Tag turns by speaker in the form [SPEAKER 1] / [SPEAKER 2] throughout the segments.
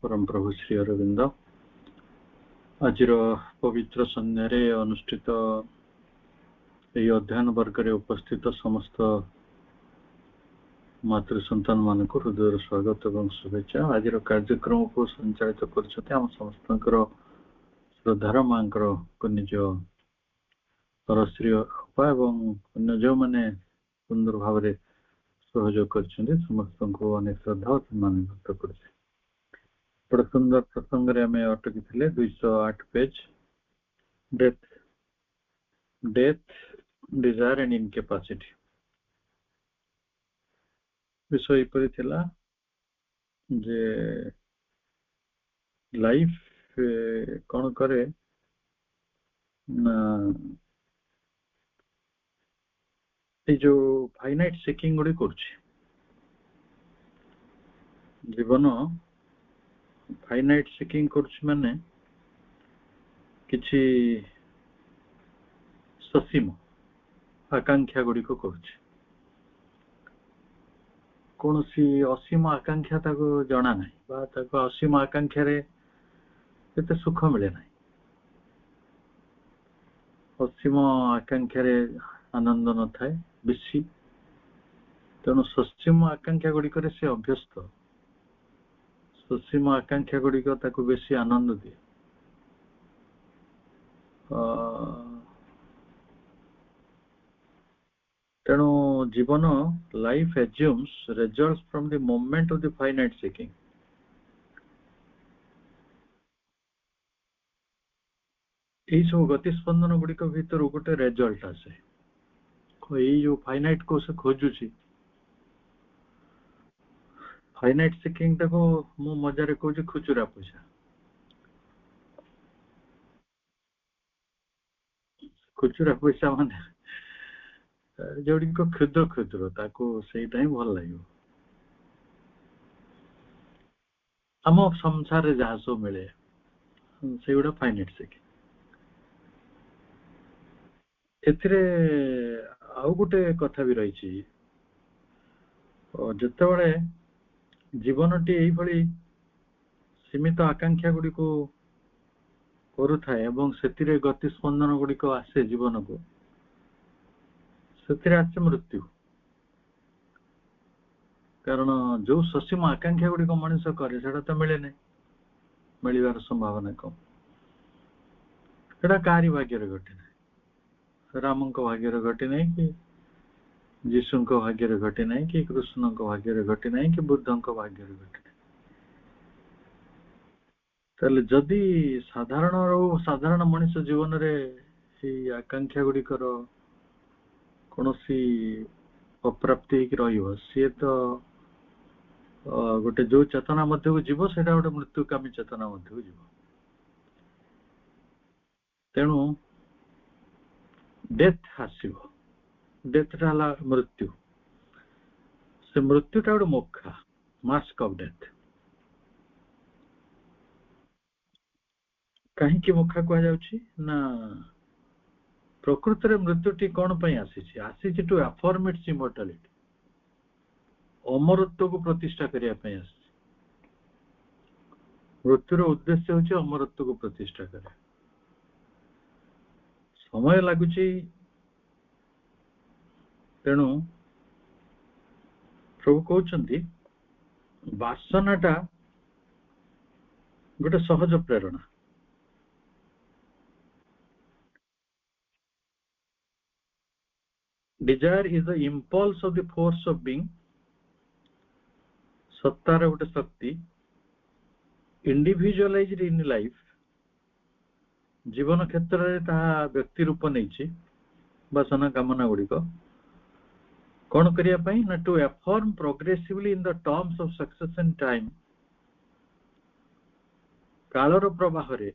[SPEAKER 1] परम प्रभु श्री अरविंद आजिर पवित्र संध्यारे अनुष्ठित यह अध्ययन वर्ग रे उपस्थित समस्त मातृ संतान मान को हृदय स्वागत और शुभेच्छा। आज कार्यक्रम को संचालित कर समस्त श्रद्धार माँ निज परश्री अपा और जो मैंने सुंदर भाव सहयोग कर समस्त को अनेक श्रद्धा और सम्मान व्यक्त कर बड़ा सुंदर प्रसंग में अटकी थे 208 page death desire and incapacity विषय पर थिला जे लाइफ कौन करे ना जो फाइनाइट सिकिंग गुडी करछि जीवन फाइनाइट सिकिंग करछि माने किछि ससीम आकांक्षा गुडी को करछि कौन सी असीम आकांक्षा ताको जना नहीं बा ताको असीम आकांक्षा रे केते सुख मिले नहीं असीम आकांक्षा रे आनंद न थाए बेसी तेणु ससीम आकांक्षा गुडी करे से अभ्यस्त ससीम आकांक्षा गुडी को ताको बेसी आनंद दिए तेणु जीवन life assumes results from the moment of the finite seeking यही सब गति स्पंदन गुड़िक भीतर गोटे रिजल्ट आसे यही जो फाइनाइट को से खोजुची फाइनाइट सीकिंग टाको मु मजा रे कहूँ खुचुरा पैसा खुचुरा पैसा माने जोड़ी को क्षुद्र क्षुद्र ताको सेटा ही भल लागियो हम संसार रे जहा सब मिले सेगुडा फाइनाइट सीकिंग एथिरे आउ गोटे कथा भी रही जिते बड़े जीवनटी यही भली सीमित आकांक्षा गुड़ी को करुथाए एवं सेतिरे गति स्पंदन गुड़ी को आसे जीवन को सेतिरे आसे मृत्यु कारण जो ससीम आकांक्षा गुड़ी को मनुष्य करे सेटा तो मिले नहीं मिलवार संभावना कम सेटा कारि भाग्य घटे नहीं राम को भाग्य घटी नहीं कि जीशु को भाग्य घटी नहीं कि कृष्ण को भाग्य घटी नहीं कि बुद्ध को भाग्य घटी नहीं ताले जदि साधारण मनुष्य जीवन रे आकांक्षा गुड़िकर कौन सी अप्राप्ति रही सी तो गोटे जो चेतना मध्य को जीव से गोटे मृत्युकामी चेतना मध्य को जीव तेणु डेथ आसव डेथ मृत्यु से मृत्युटा गोटे मोक्षा मास्क ऑफ डेथ कहीं मोक्षा कह ना प्रकृत रे मृत्युटी कौन पे आसी टू अफर्म इट्स इमॉर्टैलिटी अमरत्व को प्रतिष्ठा करने मृत्युर उद्देश्य होची अमरत्व को प्रतिष्ठा करे समय लगुच तेणु प्रभु कहते वासनाटा गोटे सहज प्रेरणा desire is the impulse of the force of being सत्तार गोटे शक्ति इंडिविजुअलाइज्ड इन लाइफ जीवन क्षेत्र में ताहा व्यक्ति रूप नहीं वासना कामना गुड़िक कौन करने ना to affirm progressively in the terms of success and time कालर प्रवाह रे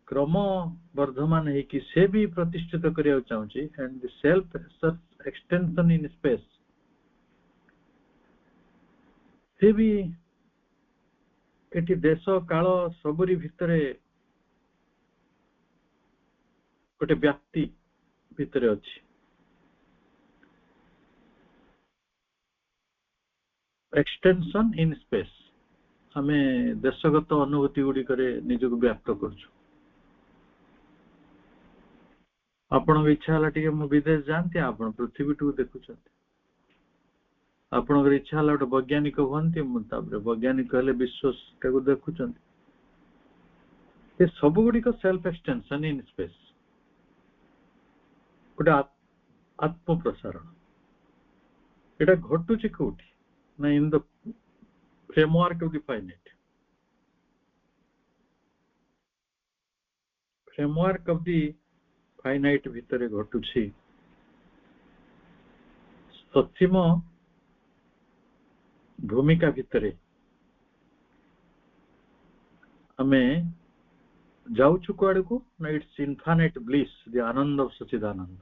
[SPEAKER 1] क्रम वर्धमान है कि से भी प्रतिष्ठित करने चाहूँगी and the self extension in space से भी एटी देश काल सबरी भितरे गोटे व्याप्ति भितरे अच्छी एक्सटेंशन इन स्पेस आमे देशगत अनुभूति गुडी करे निजको व्याप्त करछु आपण इच्छा हला टिके मु विदेश जानते आपण पृथ्वी टू देखुछते आपण इच्छा हला गोटे वैज्ञानिक हुअन्ति मु तापर वैज्ञानिक हले विश्व को देखुछन्ति ये सब गुडी को सेल्फ एक्सटेंशन इन स्पेस गोटे आत्म प्रसारण एटा घटुची कोठी ना in the framework of the finite framework of the finite भितरे घटुची सक्षम भूमिका भितरे हमें जाउछु कुआडे को ना it's infinite bliss the ananda of Sachchidananda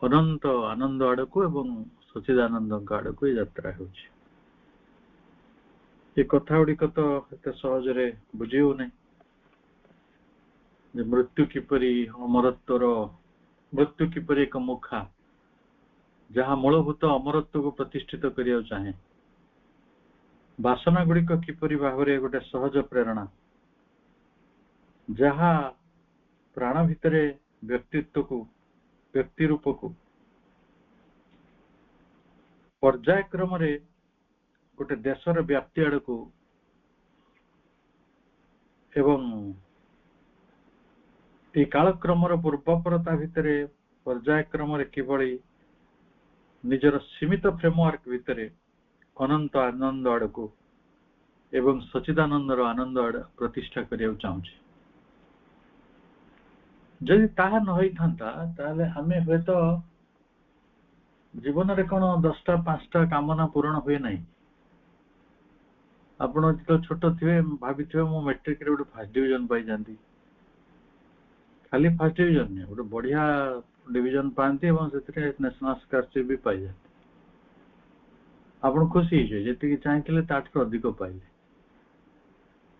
[SPEAKER 1] अनंत आनंद आड़ को एवं सच्चिदानंद आड़ को यात्रा होछि ये कथा गुड़िक तो एत सहज बुझी हो नहीं मृत्यु किपरि अमरत्वर मृत्यु किपरि एक मुखा जहाँ मूलभूत अमरत्व को प्रतिष्ठित करिया चाहे वासना गुड़िक किपरि भावरे गोटे सहज प्रेरणा जहाँ प्राण भितरे व्यक्तित्व को व्यक्ति रूप को पर्यायक्रम गोटे देशर व्याप्ति आड़ को एवं ये कालक्रम पूर्वपरता भितर पर्यायक्रम किभली निजर सीमित फ्रेमवर्क भितर अनंत आनंद आड़ को एवं सच्चिदानंदर आनंद आड़ प्रतिष्ठा करिया चाहूँ जदि ताहा न होई थांता ताले हमें हे तो जीवन रे कोन 10टा 5टा कामना पूर्ण हुए नहीं आपण तो छोट थिवे भाबिथिवे मो मैट्रिक रे गोटे फर्स्ट डिवीजन पाई जानती खाली फर्स्ट डिवीजन ने गोटे बढ़िया डिवीजन पाती एवं से नेशनल स्कॉलरशिप भी पाई जाती आपण खुशी हे जेति चाहिए ताठू अधिक पाइले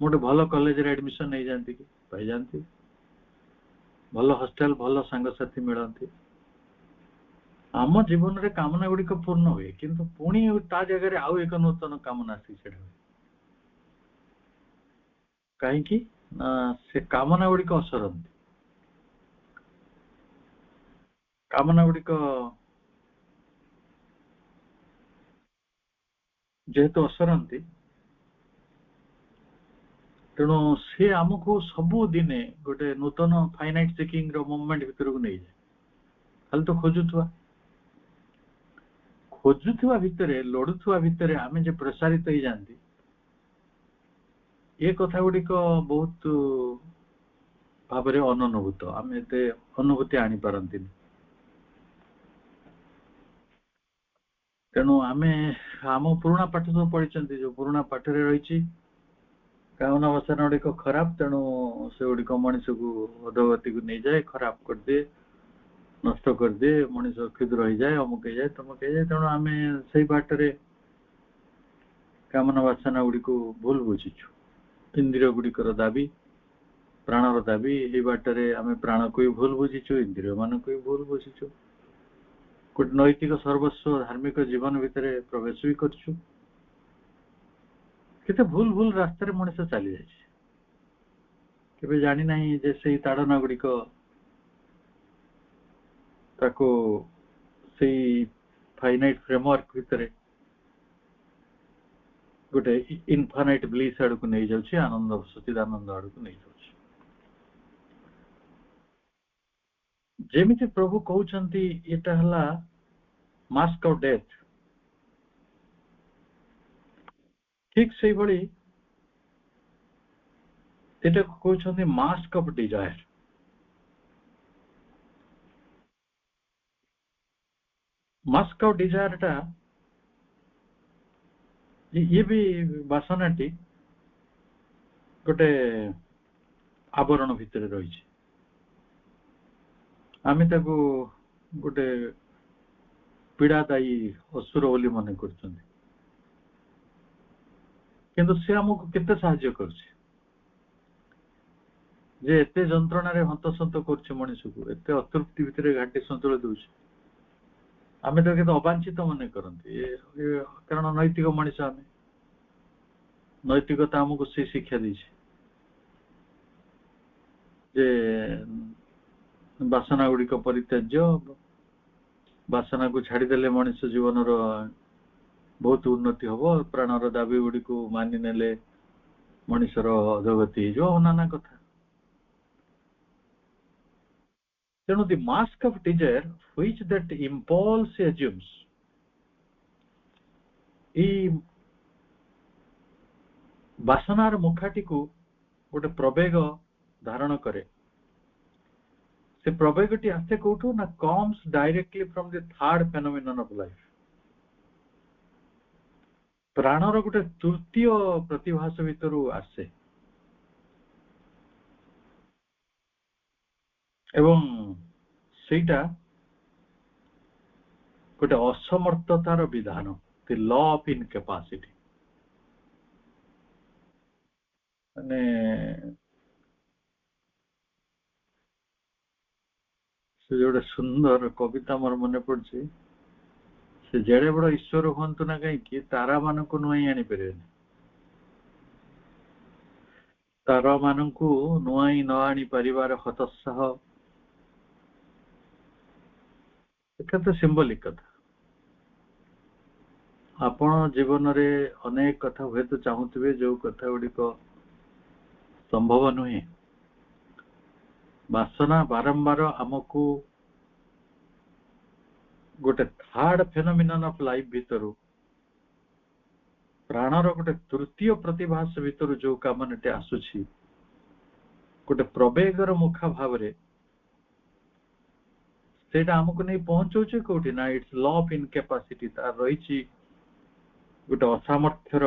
[SPEAKER 1] मोटे भल कॉलेज रे एडमिशन नहीं जानती कि पाई जानती भल हॉस्टल भल सांगसाथी मिलती आम जीवन रे कामना गुड़िक पूर्ण हुए किंतु पुणी ता जगह आउ एक नूतन कामना आसी कहीं से कामना गुड़िक असरती कामना गुड़िक जेहेतु असरती तेणु सी आमको सबू दिने गोटे नूतन फाइनाइट सिकिंग रो मूवमेंट भितर को नहीं जाए खाली तो खोजुवा भितर लड़ुवा भितर आम जो प्रसारित हो जाती ये कथा गुड़िक बहुत भाव अनुभूत आम एत अनुभूति आनी पारती तेणु आम आम पुराणा पाठ सब पढ़ी जो पुराणा पाठ रही कामना वासना गुड़िक खराब तेणु से गुड़िक मनीष को अधोगति को नहीं जाए खराब कर दे नष्ट कर दे मनीष क्षुद्र हो जाए अमुक हो जाए तमुक हो जाए तेणु आम से बाटर कामना वासना गुड़िक भूल बुझीचु इंद्रिय गुड़िकर दाबी प्राणर दाबी ये बाटर आम प्राण को भी भूल बुझीचु इंद्रिय मान को भी भूल बुझीचु गोटे नैतिक सर्वस्व धार्मिक जीवन भितर प्रवेश भी करछु केते भूल भूल रास्ता मनीष चली जाए जानी ना जे से ताड़ना गुड़िक ताको से फाइनाइट फ्रेमवर्क भितर गोटे इनफाइनाइट ब्लिस आड़ को नहीं जाउछि आनंद सच्चिदानंद आड़ को नहीं जाउछि जेमिति प्रभु कहउछंती एटा हला मास्क ऑफ डेथ ठीक से भली एटा कहउछंती mask of desire mask of desire टा ये भी वासनाटी गोटे आवरण भितर रही आम ताको गोटे पीड़ादायी असुर बोली मन कर से आमको केते साहाय्य करछे जे एते जंत्रणा रे हंतसंत करछे मनीष को एते अतृप्ति भितर घाटी संतुल दउछे आम तो केते अवांछित मन करते कारण नैतिक मनीष आम नैतिकता आमको से शिक्षा दी जे वासना गुड़िक परित्याज्य वासना को छाड़देले मनुष्य जीवन बहुत उन्नति हम प्राणर दाबी गुड़ी को मानि नेले मनुष्यर अधोगति जो नाना कथा तेणु the mask of desire which that impulse assumes वासनार मुखाटी को गोटे प्रवेग धारण करे से प्रवेगटी आसे कोठू ना comes directly from the third phenomenon of life प्राणर गोटे तृतीय प्रतिभास भितर आसे एवं सेटा गोटे असमर्थतार विधान the law of incapacity माने से जोड़े सुंदर कविता मोर मन पड़े से जेड़े बड़ ईश्वर हूँ ना कहीं तारा मान को नुआई आनी पारे तारा मान को नुआई न आनी परिवार हतोत्साह तो सिंबलिक कथा आपण जीवन रे अनेक कथा हुए तो चाहूवे जो कथा गुड़िक संभव नुहे वासना बारंबार आमको गोटे थर्ड फेनोमिनन ऑफ लाइफ भीतर प्राणर गोटे तृतीय प्रतिभास भीतर जो कामनटे आसुछि गोटे प्रवेगर मुखा भाव रे सेटा हमको नहीं पहुंचौचे कोठी ना इट्स लॉ ऑफ इनकैपेसिटी तार रहिछि गोटे असामर्थ्यर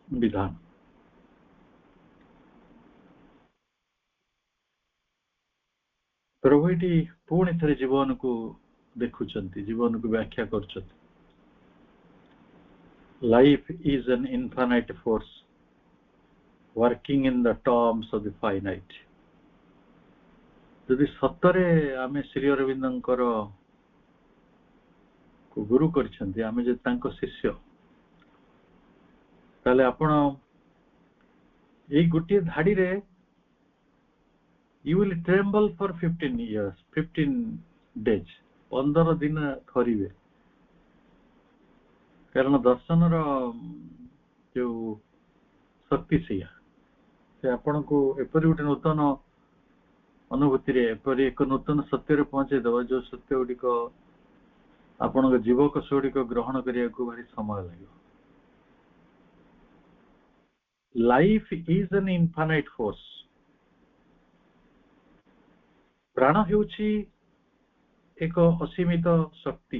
[SPEAKER 1] विधान प्रभु एटी पुणी थे जीवन को देखुचंती जीवन को व्याख्या करचंती life is an infinite force working in the terms of the finite यदि सतरे आमे श्री अरविंदंकर को गुरु करछंती आमे जे तांको शिष्य ताले आपण ए गुटी धाडी रे you will tremble for 15 years 15 days 15 दिन थरिबे कारण दर्शन रो जो शक्ति से आपण को एपरि उठे नूतन अनुभूति रे एपरि एक नूतन सत्य रे पहुंचे दबा जो सत्य गुडी को आपण को जीवक सोडी को ग्रहण करिया को भारी समय लागो life is an infinite force प्राण हेउछि एक असीमित शक्ति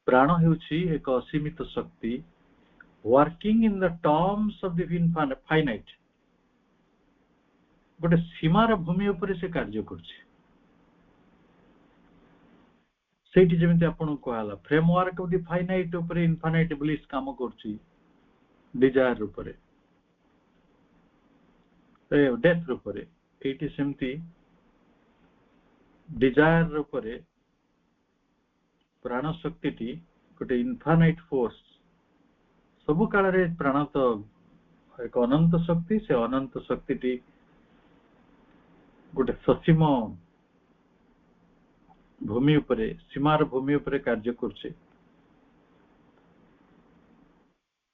[SPEAKER 1] प्राण हेउछि एक असीमित शक्ति working in the terms of the finite गोटे सीमार भूमि उपरे से कार्य करछि सेठी जेमिति आपन कहला फ्रेमवर्क ऑफ द फाइनाइट उपरे इनफाइनाइट ब्लिस काम करछि डिजायर उपरे डेथ उपरे एटी सेमती डिजायर उपरे प्राण शक्ति गोटे इनफाइनाइट फोर्स सबु काल रे प्राण तो एक अनंत शक्ति से अनंत शक्ति गोटे ससीम भूमि उपरे सीमार भूमि उपरे कार्य करछे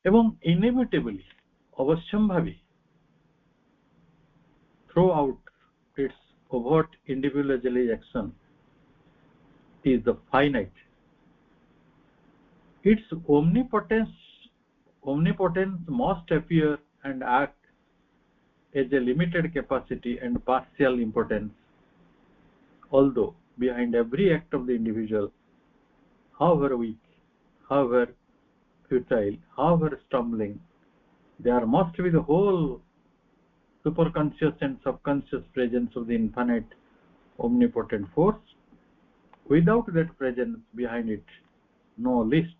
[SPEAKER 1] एवं इनेविटेबली अवश्यम भावी throughout its overt individual action is the finite. Its omnipotence must appear and act as a limited capacity and partial impotence, although behind every act of the individual, however weak, however futile, however stumbling, there must be the whole superconscious and subconscious presence of the infinite omnipotent force. Without that presence behind it, no least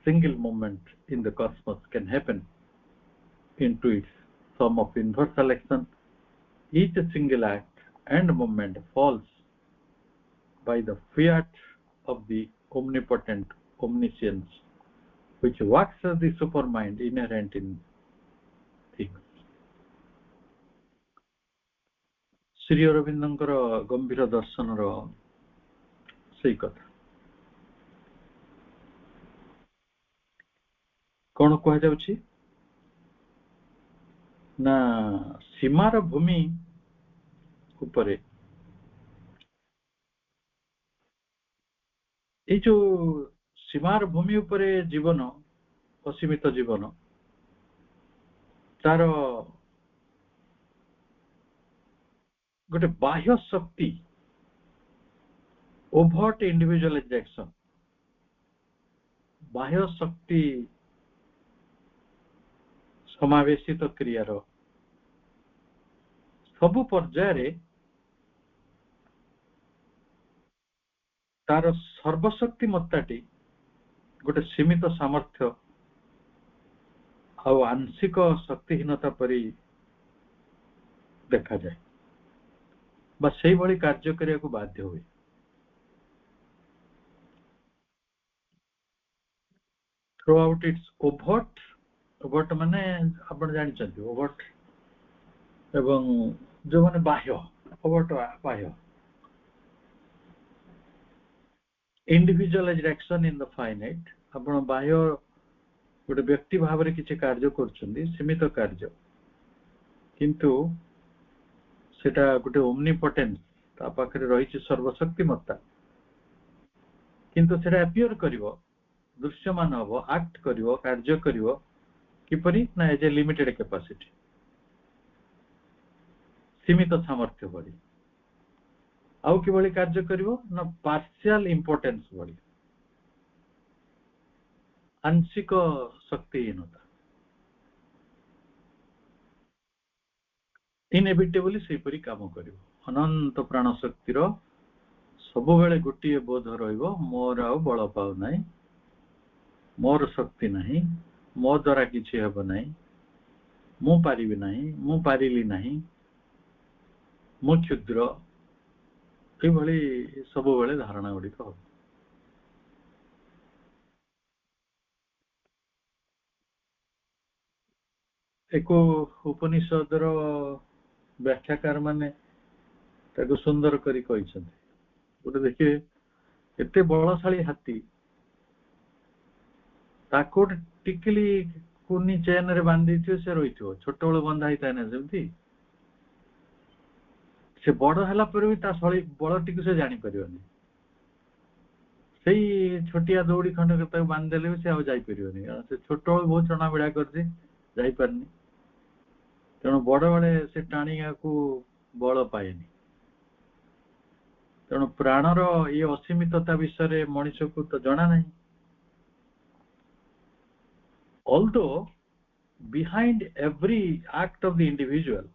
[SPEAKER 1] single moment in the cosmos can happen into its sum of universal action. Each single act and moment falls by the fiat of the omnipotent omniscience which works as the supermind inherent in things. Shri अरविंदଙ୍କର गंभीर दर्शनର ସେଇ କଥା। कौन कहुच्छी ना सीमार भूमि उपरे ये जो सीमार भूमि उपरे जीवन असीमित जीवन तार गोटे बाह्य शक्ति ओभर्ट इंडिविजुअलाइजेशन बाह्य शक्ति समावेशित क्रियार सबु पर्याय तार सर्वशक्ति मत्ताटी गोटे सीमित सामर्थ्य और आंशिक शक्तिहीनता परी देखा जाए बस से भली कार्य करने को बाध्य हुए। थ्रू आउट इट्स ओभर्ट ओभर्ट माने आपण जानते ओभर्ट एवं जो माने बाह्य ओभर्ट बाह्य individualised action in the finite आपण बाह्य गोटे व्यक्ति भाव में किसी कार्य कर सीमित कार्य किंतु सेटा गोटे ओमनीपोटेंस ता पाखरे रही सर्वशक्तिमत्ता किंतु सेटा अपियर करिवो दृश्यमान हबो एक्ट करिवो कार्य करिवो किपरि ना एज ए लिमिटेड कैपेसिटी सीमित सामर्थ्य बड़ी आउ किभली कार्य करिवो ना पार्शियल इंपोर्टेंस बड़ी आंशिक शक्तिहीनता इनएविटेबली सेपरी काम करिवो अनंत प्राण शक्तिर सब बेले गोटे बोध रहिबो मोर आ बल पाउ नाही मोर शक्ति नाही मो द्वारा किछि हेबो नाही मु पारिबि नाही मु पारिली नाही मु क्षुद्र ए भली सब बेले धारणा गुडी हो। एको उपनिषदर व्याख्याकार माने ताको सुंदर करी कहिसथि गोटे देखिए एते बलशाली हाथी ताको टिकली कुनी चेन रे बांधी थियो से रहिथियो छोट बळ बंधा हिता ना जेमती से बड़ हला पर भी ता सळी बळ टिकु से जानि परियोनी सेई छोटिया दौड़ी खंड के ताको बांध देले से आ जाई परियोनी से छोट बळ बहुत चणा बिडा करछि जाई परनी तेणु बड़ बड़े से टाणिया को बल पाएनी तेणु प्राणर ये असीमितता विषय मनुष्य को तो जना नहीं। Although behind every act of the individual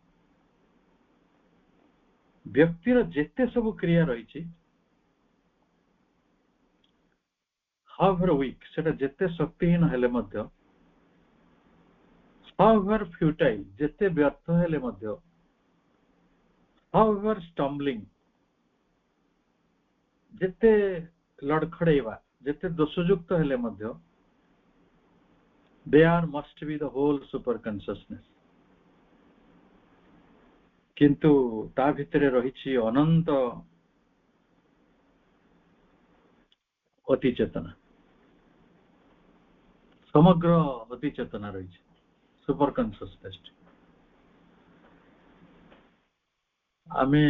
[SPEAKER 1] व्यक्तिर जेते सब क्रिया रही however weak सेटा जेते शक्तिहीन हेले मध्य however futile जेते व्यर्थ हेले मध्य however stumbling जेते लड़खड़ेवा जेते दोषयुक्त हेले मध्य there must be the whole super consciousness किंतु ता भितरे रही अनंत अति चेतना समग्र अति चेतना रही सुपर कन्सियसनेस आमे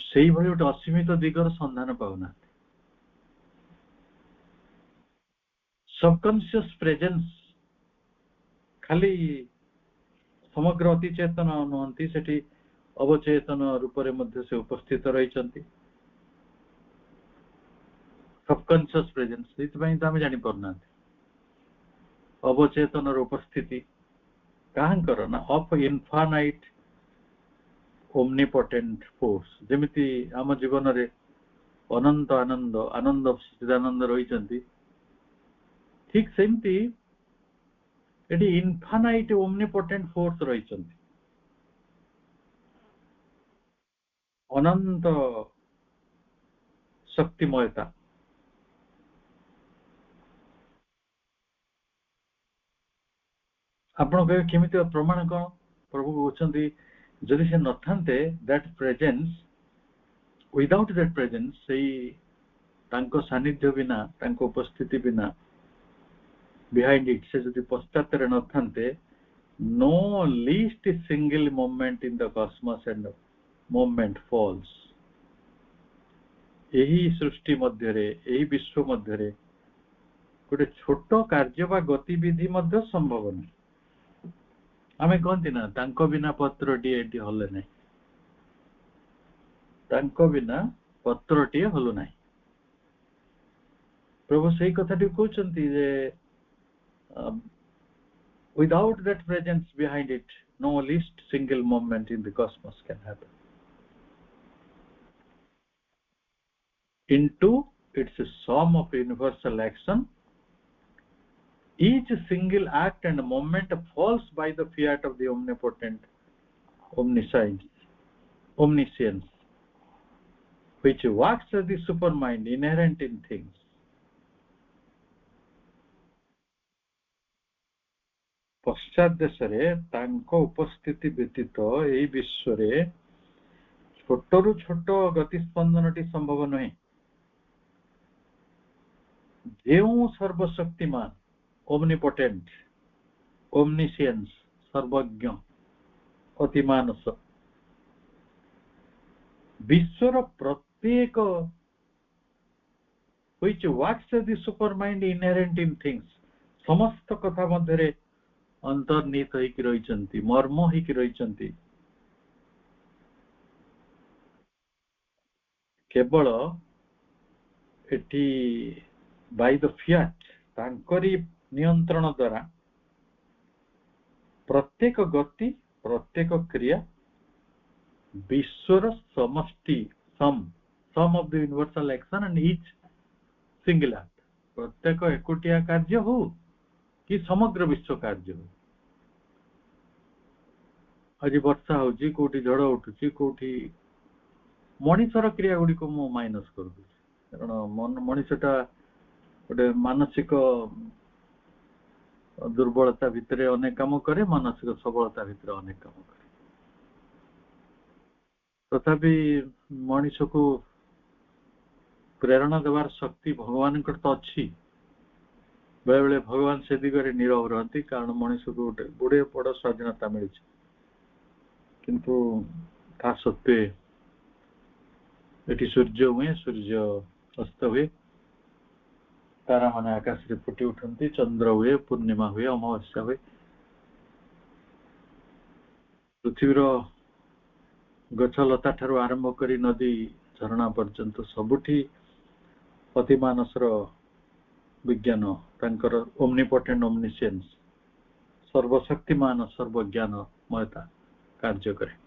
[SPEAKER 1] सेही भली गोटे असीमित दिगर संधान पाउना सबकॉन्शियस प्रेजेंस खाली समग्र अति चेतन नुहंती सेठी अवचेतन रूप रे मध्य से उपस्थित रही सबकॉन्शियस प्रेजेंस इतपई तो आमे जानि परना अवचेतन उपस्थिति काहंकर ना ऑफ इनफाइनाइट ओमनीपोटेंट फोर्स जेमिति आम जीवन रे अनंत आनंद आनंद सच्चिदानंद रही ठीक सेमती एटी इनफाइनाइट ओमनीपोटेंट फोर्स रही अनंत शक्तिमयता ଆପଣ କହିବେ କେମିତି ପ୍ରମାଣ କଣ? ପ୍ରଭୁ କହୁଛନ୍ତି ଯଦି ସେ ନଥାନ୍ତେ that presence, without that presence, ସେଇ ତାଙ୍କ ସାନ୍ନିଧ୍ୟ ବିନା, ତାଙ୍କ ଉପସ୍ଥିତି ବିନା, behind it, ସେ ଯଦି ପଶ୍ଚାତରେ ନଥାନ୍ତେ, no least single moment in the cosmos and moment falls. ଏହି ସୃଷ୍ଟି ମଧ୍ୟରେ, ଏହି ବିଶ୍ୱ ମଧ୍ୟରେ ଗୋଟେ ଛୋଟ କାର୍ଯ୍ୟ ବା ଗତିବିଧି ମଧ୍ୟ ସମ୍ଭବ ନାହିଁ। ଆମେ କହନ୍ତି ନା ତାଙ୍କ ବିନା ପତ୍ରଟିଏ ଏଠି ହଲେ ନାହିଁ, ତାଙ୍କ ବିନା ପତ୍ରଟିଏ ହଲୁ ନାହିଁ। ପ୍ରଭୁ ସେଇ କଥାଟି କହୁଛନ୍ତି ଯେ without that presence behind it, no least single moment in the cosmos can happen. Into its a sum of universal action, each single act and moment falls by the fiat of the omnipotent omniscience, which works as the supermind inherent in things. पश्चात देशरे तांको उपस्थिति व्यतीत एई विश्वरे छोटरु छोट गतिस्पंदनटी संभव नहे। जेउ सर्वशक्तिमान, ओमनिपोटेंट, ओमनिशियंस, सर्वज्ञ, अतिमानस, विश्वर प्रत्येक which works as the supermind inherent in things, समस्त कथा मध्यरे अंतर्निहित होइकि रहिचंती, मर्म होइकि रहिचंती। केवल एटी बाय द फिएट, तांकरी नियंत्रण द्वारा प्रत्येक गति, प्रत्येक क्रिया विश्वर समष्टि, sum of the universal action and each single act, प्रत्येक एकोटिया कार्य हो कि समग्र विश्व कार्य हो। आज वर्षा होची, कोठी झड़ उठुची, कोठी मनिषर क्रिया गुडी को मु माइनस कर दू, कारण मनिषटा गोटे मानसिक दुर्बलता भितरे अनेक काम करे, मानसिक सबलता भितरे अनेक काम करे। तथापि मनिष को प्रेरणा देवार शक्ति भगवान को तो अच्छी। बेले बेले भगवान से दिगरे नीरव रहती, कारण मनिष को गोटे गुड़े बड़ स्वाधीनता मिली, किंतु ता सत्वे एटी सूर्य हुए, सूर्य अस्त हुए, तारा माने आकाश रे फुटी उठंती, चंद्र हुए, पूर्णिमा हुए, अमावस्या हुए, पृथ्वीर गछ लता ठारू आरंभ करी नदी झरणा पर्यंत सबुठी अतिमानसर विज्ञान, तांकर ओमनिपोटेंट ओमनिशियंस, सर्वशक्तिमान, सर्वज्ञानमयता कार्य करे।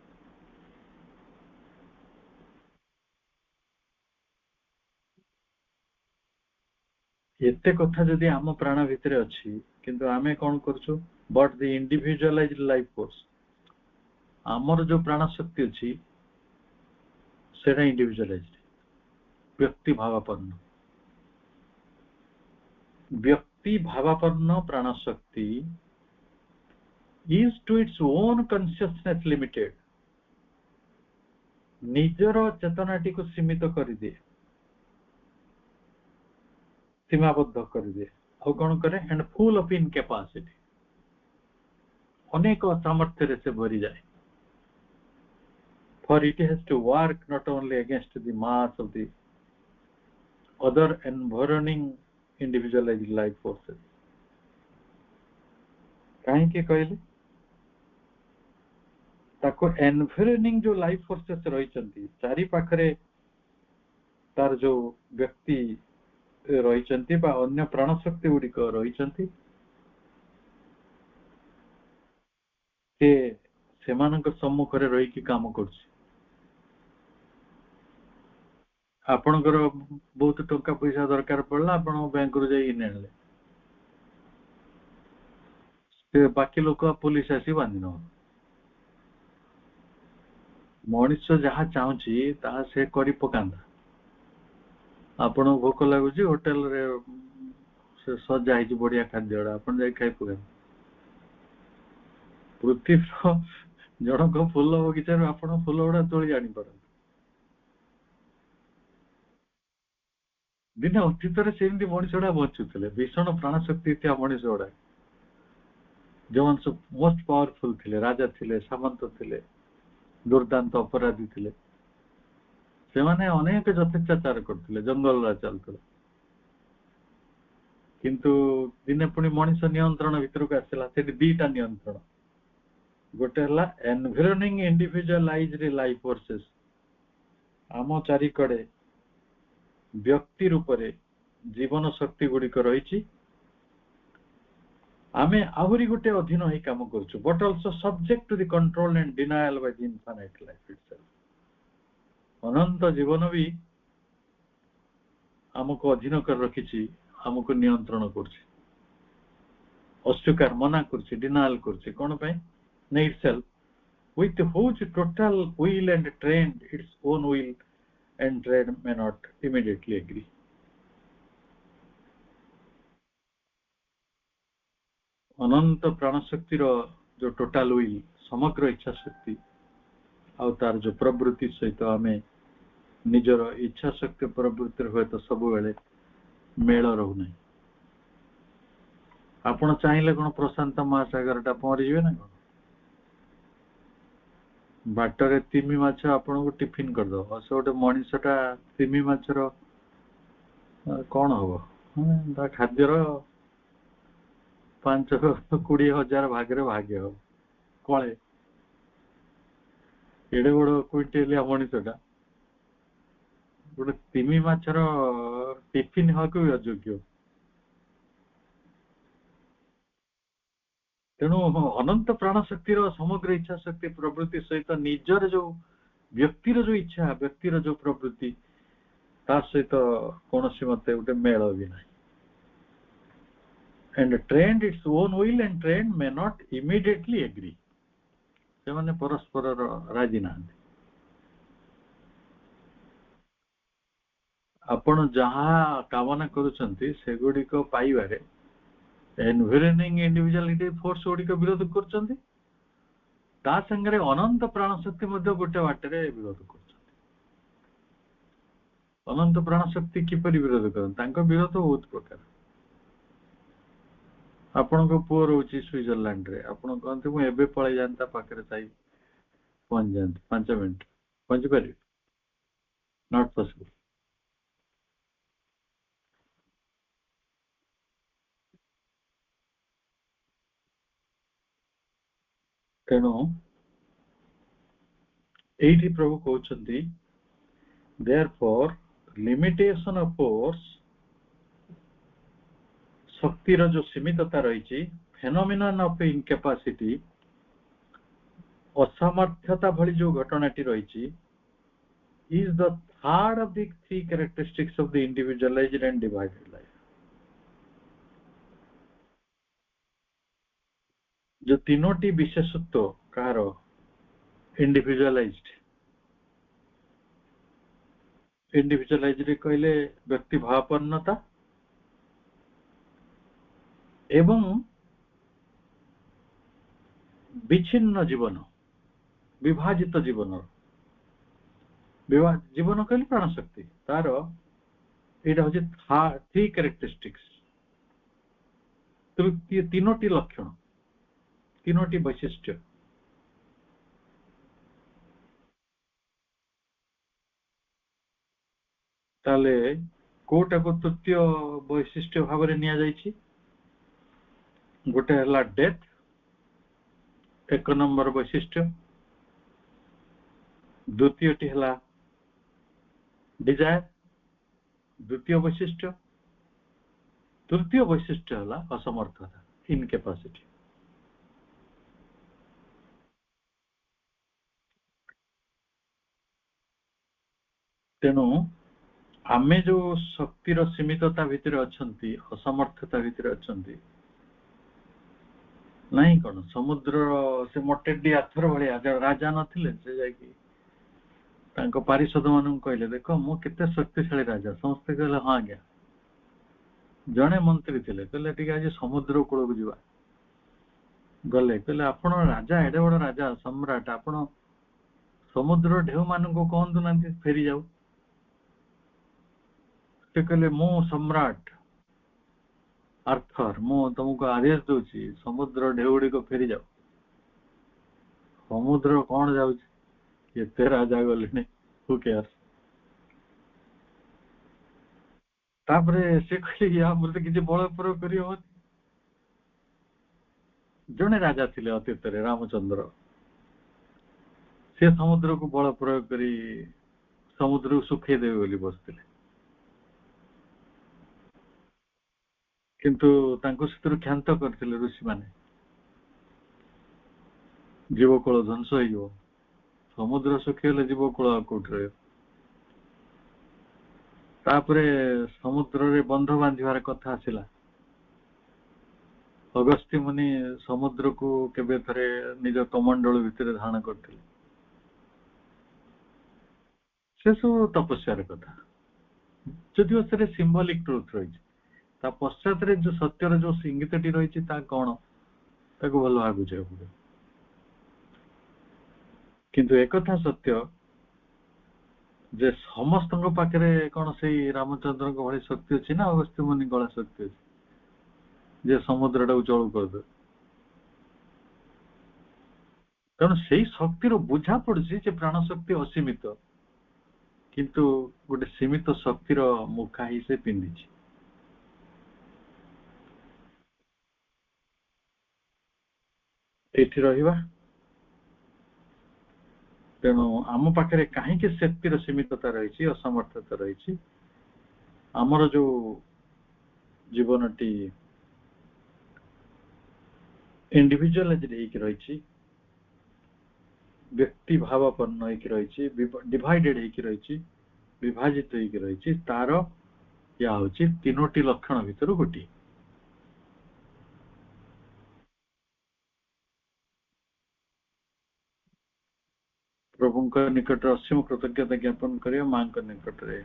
[SPEAKER 1] एते कथा जदि आम प्राण भितर अच्छी, किंतु आमे कौन करछु, but the individualised life force, आमर जो प्राण शक्ति अच्छी सेटा इंडिविजुअलाइज्ड, व्यक्ति भावापन्न, व्यक्ति भावापन्न प्राण शक्ति is to its own consciousness limited, निजर चेतनाटी को सीमित कर दिए, सीमाबद्ध कर दिए, और कौन करे, एंड फुल ऑफ इनकैपेसिटी, अनेक सामर्थ्य से भरी जाए। For it has to work not only against the mass of the other environing individualized life forces. कहीं के कहले ताको एनवायरनिंग जो लाइफ फोर्सेस रही चंती, चारि पाखरे तार जो व्यक्ति रही चंती बा अन्य प्राण शक्ति गुडी को रही चंती, से मानक सम्मुख रे रही की काम करछि। आपणकर बहुत टंका पैसा दरकार पड़ला, आपण बैंक रू जाई नेले, से बाकी लोक पुलिस आसी बांधी न, मनीष जहा चाहूची ता से करी पकांदा। आपण भोक लागुची, होटल रे से सजा हिची बढ़िया खाद्य, आपण जाई खाई पकांदा, ପୃଥିବୀର ଜଣଙ୍କ ଫୁଲ ବଗିଚାରୁ ଆପଣ ଫୁଲ ଗୁଡା ତୋଳି ଜାଣିପାରନ୍ତି। ଦିନେ ଅତୀତରେ ସେମିତି ମଣିଷ ଗୁଡା ବଞ୍ଚୁଥିଲେ, ଭୀଷଣ ପ୍ରାଣ ଶକ୍ତି ଥିବା ମଣିଷ ଗୁଡା, ଯେଉଁମାନେ ସବୁ ମୋଷ୍ଟ ପାୱାରଫୁଲ ଥିଲେ, ରାଜା ଥିଲେ, ସାମନ୍ତ ଥିଲେ, ଦୁର୍ଦାନ୍ତ ଅପରାଧୀ ଥିଲେ, ସେମାନେ ଅନେକ ଯଥେଚ୍ଛାଚାର କରୁଥିଲେ, ଜଙ୍ଗଲ ରାଜ ଚାଲୁଥିଲା। କିନ୍ତୁ ଦିନେ ପୁଣି ମଣିଷ ନିୟନ୍ତ୍ରଣ ଭିତରକୁ ଆସିଲା। ସେଠି ଦିଟା ନିୟନ୍ତ୍ରଣ, ଗୋଟେ ହେଲା ଏନଭାୟରନିଂ ଇଣ୍ଡିଭିଜୁଆଲାଇଜ୍ଡ ଲାଇଫ ଫୋର୍ସେସ, ଆମ ଚାରିକଡେ ବ୍ୟକ୍ତି ରୂପରେ ଜୀବନ ଶକ୍ତି ଗୁଡିକ ରହିଛି, ଆମେ ଆହୁରି ଗୋଟେ ଅଧୀନ ହେଇ କାମ କରୁଛୁ, but also subject to the control and denial by the infinite life itself. ଅନନ୍ତ ଜୀବନ ବି ଆମକୁ ଅଧୀନ କରି ରଖିଛି, ଆମକୁ ନିୟନ୍ତ୍ରଣ କରୁଛି, ଅସ୍ୱୀକାର ମନା କରୁଛି, ଡିନାଏଲ କରୁଛି। କଣ ପାଇଁ? ନା ଇଟସେଲ୍ଫ with whose total will and trained its own will and trade may not immediately agree. ଅନନ୍ତ ପ୍ରାଣ ଶକ୍ତିର ଯୋଉ ଟୋଟାଲ ୱିଲ୍, ସମଗ୍ର ଇଚ୍ଛା ଶକ୍ତି, ଆଉ ତାର ଯୋଉ ପ୍ରବୃତ୍ତି ସହିତ ଆମେ ନିଜର ଇଚ୍ଛା ଶକ୍ତି ପ୍ରବୃତ୍ତିର ହୁଏତ ସବୁବେଳେ ମେଳ ରହୁନାହିଁ। ଆପଣ ଚାହିଁଲେ କଣ ପ୍ରଶାନ୍ତ ମହାସାଗରଟା ପହଁରିଯିବେ ନା କଣ? ବାଟରେ ତିମି ମାଛ ଆପଣଙ୍କୁ ଟିଫିନ କରିଦବ, ସେ ଗୋଟେ ମଣିଷଟା ତିମି ମାଛର କଣ ହବ? ତା ଖାଦ୍ୟର 5-20,000 ଭାଗରେ ଭାଗ୍ୟ ହବ। କଳେ ଏଡେ ବଡ କୁଇଣ୍ଟାଲିଆ ମଣିଷଟା ଗୋଟେ ତିମି ମାଛର ଟିଫିନ ହବାକୁ ବି ଅଯୋଗ୍ୟ। ତେଣୁ ଅନନ୍ତ ପ୍ରାଣ ଶକ୍ତିର ସମଗ୍ର ଇଚ୍ଛା ଶକ୍ତି ପ୍ରବୃତ୍ତି ସହିତ ନିଜର ଯୋଉ ବ୍ୟକ୍ତିର ଯୋଉ ଇଚ୍ଛା, ବ୍ୟକ୍ତିର ଯୋଉ ପ୍ରବୃତ୍ତି, ତା ସହିତ କୌଣସି ମତେ ଗୋଟେ ମେଳ ବି ନାହିଁ। and trained its own will and trained may not immediately agree. ସେମାନେ ପରସ୍ପରର ରାଜି ନାହାନ୍ତି। ଆପଣ ଯାହା କାମନା କରୁଛନ୍ତି ସେଗୁଡିକ ପାଇବାରେ ଏନଭାୟରନିଂ ଇଣ୍ଡିଭିଜୁଆଲିଟି ଫୋର୍ସ ଗୁଡିକ ବିରୋଧ କରୁଛନ୍ତି, ତା ସାଙ୍ଗରେ ଅନନ୍ତ ପ୍ରାଣ ଶକ୍ତି ମଧ୍ୟ ଗୋଟେ ବାଟରେ ବିରୋଧ କରୁଛନ୍ତି। ଅନନ୍ତ ପ୍ରାଣ ଶକ୍ତି କିପରି ବିରୋଧ କରନ୍ତି? ତାଙ୍କ ବିରୋଧ ବହୁତ ପ୍ରକାର। ଆପଣଙ୍କ ପୁଅ ରହୁଛି ସୁଇଜରଲ୍ୟାଣ୍ଡରେ, ଆପଣ କହନ୍ତି ମୁଁ ଏବେ ପଳେଇ ଯାଆନ୍ତି, ତା ପାଖରେ ଥାଇ ପହଞ୍ଚି ଯାଆନ୍ତି, 5 ମିନିଟ ପହଞ୍ଚି ପାରିବେ? Not possible. ତେଣୁ ଏଇଠି ପ୍ରଭୁ କହୁଛନ୍ତି therefore limitation of force, ଶକ୍ତିର ଯୋଉ ସୀମିତତା ରହିଛି, phenomenon of incapacity, ଅସାମର୍ଥ୍ୟତା ଭଳି ଯୋଉ ଘଟଣାଟି ରହିଛି, is the third of the three characteristics of the individualized and divided life. जो तीनोटी विशेषत्व कार इंडिविजुअलाइज्ड कहले व्यक्ति भावपन्नता एवं विच्छिन्न जीवन, विभाजित जीवन, जीवन कहले प्राण शक्ति, तार एटा होचे 3 कैरेक्टरिस्टिक्स, तीनोटी लक्षण, तीनोटी वैशिष्ट्य। ताले कोटा को तृतीय वैशिष्ट्य भाव में निया जाइछि, गोटे हला डेथ, 1 नंबर वैशिष्ट्य, द्वितीयटी हला डिजायर, द्वितीय वैशिष्ट्य, तृतीय वैशिष्ट्य हला असमर्थता, इनकैपेसिटी। तेणु आमे जो शक्तिर सीमितता भितर अछंती, असमर्थता भितर अछंती नहीं कौन समुद्र से मोटेडी आथर भलिया राजा नथिले, से जाकी तांको पारिषद मानू कहले देखो मु केते शक्तिशाली राजा, समस्त कहले हां आज्ञा। जणे मंत्री थिले कहले ठीक आज समुद्र कूल को जीवा, गले कहले आपण राजा एडे बड़ राजा सम्राट आपण समुद्र ढेउ मानू कहतु ना फेरी जाऊ से कहले मु सम्राट आर्थर मु तुमको आदेश दूची समुद्र ढेउड़ी को फेरी जाऊ समुद्र कौन जाऊची एते राजा गले हु केयर्स तापरे से कहले या मते किछि बळ प्रयोग करी हो जने राजा थिले अतीत रे रामचंद्र से समुद्र को बळ प्रयोग करी समुद्र को सुखे देवे बोली बसथिले किंतु तांको सितरु ख्यान्त करथिले ऋषि माने जीवकूल ध्वंस हो समुद्र सुखिले जीवकूल कोठ रहे तापरे समुद्र रे बंध बांधिबार कथा आसिला अगस्त्य मुनि समुद्र को केबे थरे निज कमंडल भितर धारण करथिले से सब तपस्यार कथा जदिओ से सिंबॉलिक ट्रुथ रही ता पश्चात रे जो सत्यर जो इंगितटी रही ता कौन ताको भल भाग बुझे पड़े किंतु एक कथा सत्य जे समस्त पाखे कौन से रामचंद्र भाई शक्ति अच्छी ना अगस्त्य मुनि गला शक्ति अच्छी जे समुद्र टाक चलू करदे तेणु से शक्तिर बुझा पड़ी प्राण शक्ति असीमित किंतु गोटे सीमित शक्तिर मुखा ही से पिंधि एठी रहिबा तेणु आम पाखे कहीं शक्तिर सीमितता रही असमर्थता रही आमर जो जीवनटी इंडिविजुअलाइज्ड रही व्यक्ति भावापन्न रही डिवाइडेड रही विभाजित रही तार या होची तीनोटी लक्षण भितर गोटे प्रभु निकट असीम कृतज्ञता ज्ञापन करिया मां निकट रे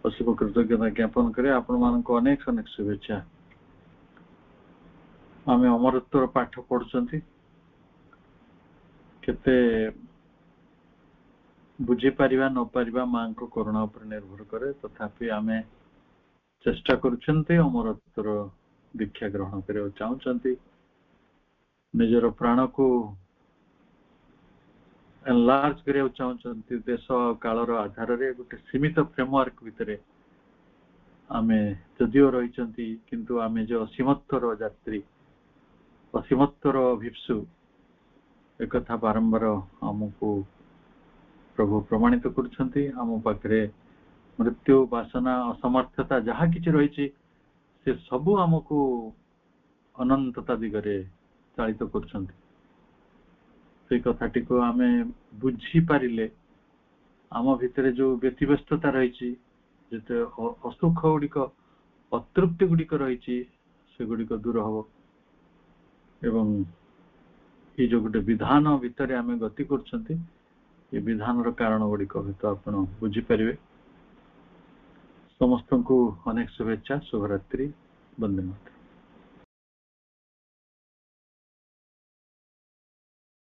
[SPEAKER 1] असीम कृतज्ञता ज्ञापन करिया आपण मानक अनेक अनेक शुभेच्छा आमे अमरत्वर पाठ पढ़ुचंती केते बुझी पारिबा न पारिबा मां को करुणा पर निर्भर करे तथापि आमे चेष्टा करुचंती अमरत्वर दीक्षा ग्रहण करिया चाहूचंती निजर प्राण को एनलार्ज करिया चाहूचंती देश कालर आधार रे गोटे सीमित फ्रेमवर्क भितरे आमे जदिओ रहिचंती किंतु आमे जो असीमत्तर यात्री असीमत्तर भिक्षु एक कथा बारंबार हमको प्रभु प्रमाणित करुछंती आम पाखरे मृत्यु वासना असमर्थता जहाँ किछि रहिछि से सबु हमको अनंतता दिगरे चालित करुछंती से कथाटी को आमे बुझी पारिले आम भितरे जो व्यतिव्यस्तता रहिछि जेते असुख गुड़िक अतृप्ति गुड़िक रहिछि से गुड़िक दूर हबो एवं ये जो गोटे विधान भितर आमे गति करछंती ये विधान कारण गुड़िक तो आपण बुझी पारिबे समस्त को अनेक शुभेच्छा शुभरात्रि वंदे मातरम।